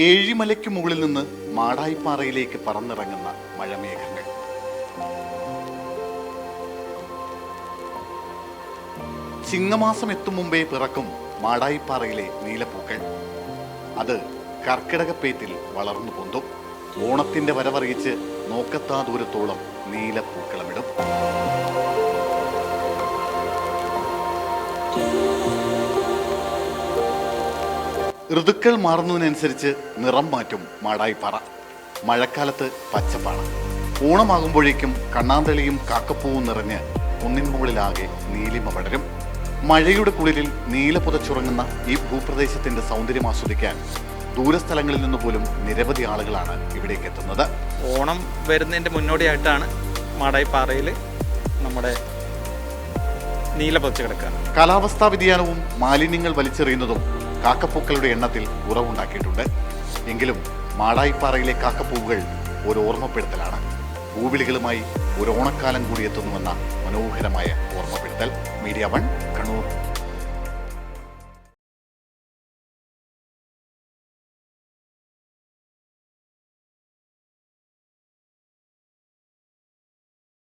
ഏഴിമലയ്ക്ക് മുകളിൽ നിന്ന് മാടായിപ്പാറയിലേക്ക് പറന്നിറങ്ങുന്ന മഴമേഘങ്ങൾ. ചിങ്ങമാസം എത്തും മുമ്പേ പിറക്കും മാടായിപ്പാറയിലെ നീലപ്പൂക്കൾ. അത് കർക്കിടകപ്പേറ്റിൽ വളർന്നു പൊന്തും. ഓണത്തിന്റെ വരവറിയിച്ച് നോക്കത്താ ദൂരത്തോളം നീലപ്പൂക്കളമിടും. ഋതുക്കൾ മാറുന്നതിനനുസരിച്ച് നിറം മാറ്റും മാടായിപ്പാറ. മഴക്കാലത്ത് പച്ചപ്പാണ്. ഓണമാകുമ്പോഴേക്കും കണ്ണാന്തളിയും കാക്കപ്പൂവും നിറഞ്ഞ് കുന്നിൻ മുകളിലാകെ നീലിമ പടരും. മഴയുടെ കുളിരിൽ നീല പുതച്ചുറങ്ങുന്ന ഈ ഭൂപ്രദേശത്തിന്റെ സൗന്ദര്യം ആസ്വദിക്കാൻ ദൂരസ്ഥലങ്ങളിൽ നിന്ന് പോലും നിരവധി ആളുകളാണ് ഇവിടേക്ക് എത്തുന്നത്. ഓണം വരുന്നതിന്റെ മുന്നോടിയായിട്ടാണ് മാടായിപ്പാറയിൽ നമ്മുടെ നീല പുതച്ച് കിടക്കുക. കാലാവസ്ഥാ വ്യതിയാനവും മാലിന്യങ്ങൾ വലിച്ചെറിയുന്നതും കാക്കപ്പൂക്കളുടെ എണ്ണത്തിൽ കുറവുണ്ടാക്കിയിട്ടുണ്ട്. എങ്കിലും മാടായിപ്പാറയിലെ കാക്കപ്പൂവുകൾ ഒരു ഓർമ്മപ്പെടുത്തലാണ്. പൂവിളികളുമായി ഒരു ഓണക്കാലം കൂടി എത്തുന്നുവെന്ന മനോഹരമായ ഓർമ്മപ്പെടുത്തൽ. മീഡിയ 1 കണ്ണൂർ.